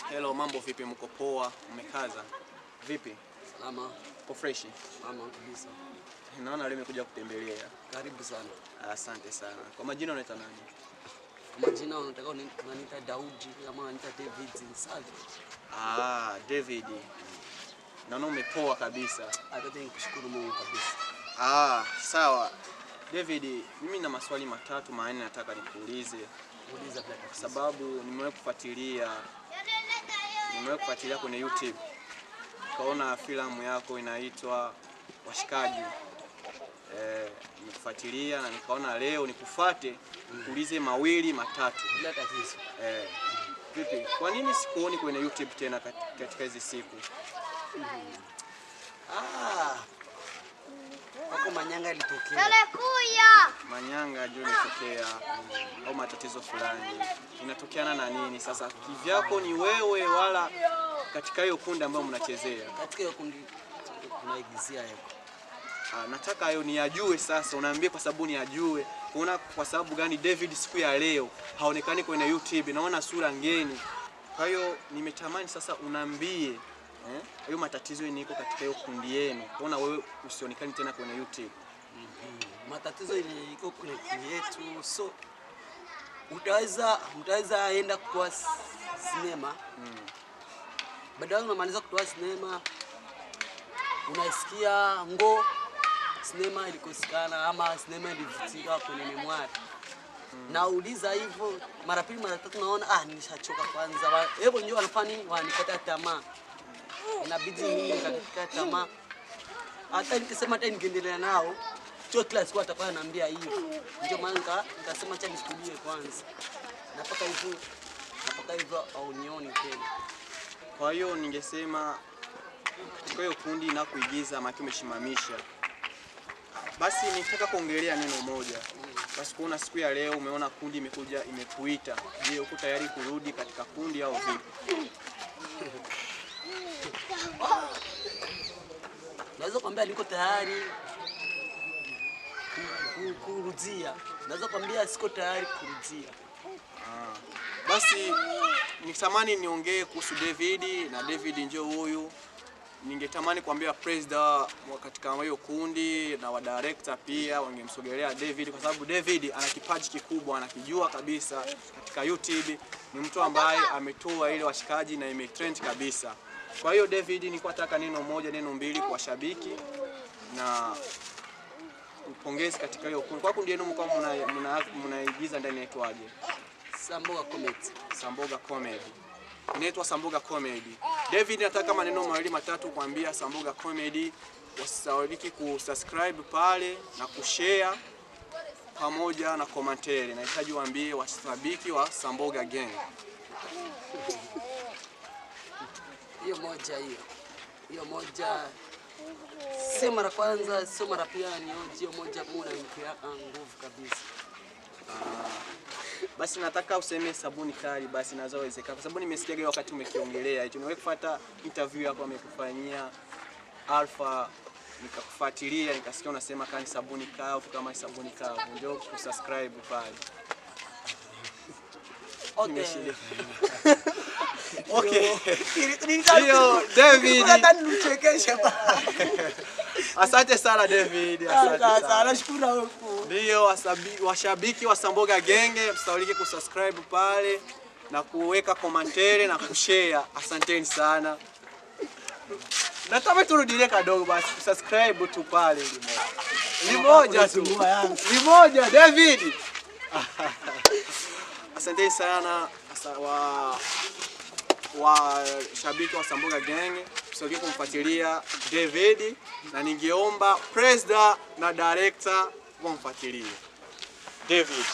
Hello, mambo vipi, mko poa? Mmekaza? Vipi? Salama. Uko fresh? Mama kabisa. Naona leo nimekuja kutembelea. Karibu sana. Asante sana. Kwa majina unaitwa nani? Kwa majina unataka unaniita Daudi ama unaniita David Nsavi? David. Naona umepoa kabisa. Hata nikushukuru Mungu kabisa. Sawa. David, mimi na maswali matatu manne nataka nikuulize. Uliza bila kwa sababu nimewahi kufuatilia kwenye YouTube. Kaona filamu yako inaitwa Washikaji. Nimekufuatilia na nikaona leo nikufuate nikuulize mawili matatu. Bila tatizo. Vipi? Kwa nini sikuoni kwenye YouTube tena katika hizi siku? Wako manyanga ilitokea. Manyanga ndio ilitokea au matatizo fulani. Inatokeana na nini? Sasa kivyako ni wewe wala katika hiyo kundi ambayo mnachezea? Katika hiyo kundi tunaigizia hapo. Nataka hayo niyajue sasa, unaambia kwa sababu niyajue. Kuona kwa sababu gani David siku ya leo haonekani kwenye YouTube, naona sura ngeni. Kwa hiyo nimetamani sasa unaambie hiyo matatizo niko katika hiyo kundi yenu. Kuona wewe usionekani tena kwenye YouTube. Matatizo iko kwenye kundi yetu. So mtaweza enda kwa sinema. Baadaye unamaliza kutoa sinema, unasikia sinema ilikosekana ama sinema ilivutika kwenye memory. Nauliza hivyo mara pili mara tatu, naona nishachoka kwanza. Hebu ndio wanafanya nini? Wanikata tamaa. Inabidi mimi nikakata tamaa. Hata nikisema hata nikiendelea nao, kila siku atakuwa ananiambia hivyo. Ndio maana nikasema acha nisikulie kwanza. Napaka hivyo au nione tena. Kwa hiyo ningesema katika hiyo kundi na kuigiza maki umeshimamisha. Basi nitaka kuongelea neno moja. Basi kuona siku ya leo umeona kundi imekuja imekuita. Je, uko tayari kurudi katika kundi au vipi? Naweza kuambia niko tayari kurudia. Naweza kuambia siko tayari kurudia. Basi nitamani niongee kuhusu David na David ndio huyu. Ningetamani kuambia president katika hiyo kundi na wa director pia wangemsogelea David kwa sababu David ana kipaji kikubwa, anakijua kabisa katika YouTube. Ni mtu ambaye ametoa ile Washikaji na imetrend kabisa. Kwa hiyo David nilikuwa nataka neno moja neno mbili kwa shabiki na upongezi katika hiyo kundi. Kwa kundi yenu mko mnaigiza ndani yaitwaje? Samboga Comedy. Samboga Comedy. Inaitwa Samboga Comedy. David nataka maneno mawili matatu kuambia Samboga Comedy. Wasisahau kusubscribe pale na kushare pamoja na commentary. Nahitaji waambie washabiki wa Samboga Gang. Hiyo moja sio mara kwanza, sio mara pia, hiyo moja kuna nguvu kabisa. Basi nataka useme sabuni kali basi nazowezeka kwa sababu nimesikia wakati umekiongelea hicho. Niwe kufuata interview yako amekufanyia Alpha, nikakufuatilia nikasikia unasema kani sabuni kavu kama sabuni kavu. Ndio kusubscribe pale. Okay. Ndio David. Asante sana David. Asante sana. Nashukuru wewe. Ndio washabiki wa Samboga Genge, msahau kusubscribe pale na kuweka commentary na kushare. Asanteni sana. Nataka turudie kidogo basi subscribe tu pale limoja tu. Limoja David. Asanteni sana wa shabiki wa Samboga Gang, msahau kumfuatilia David na ningeomba president na director wamfuatilie David.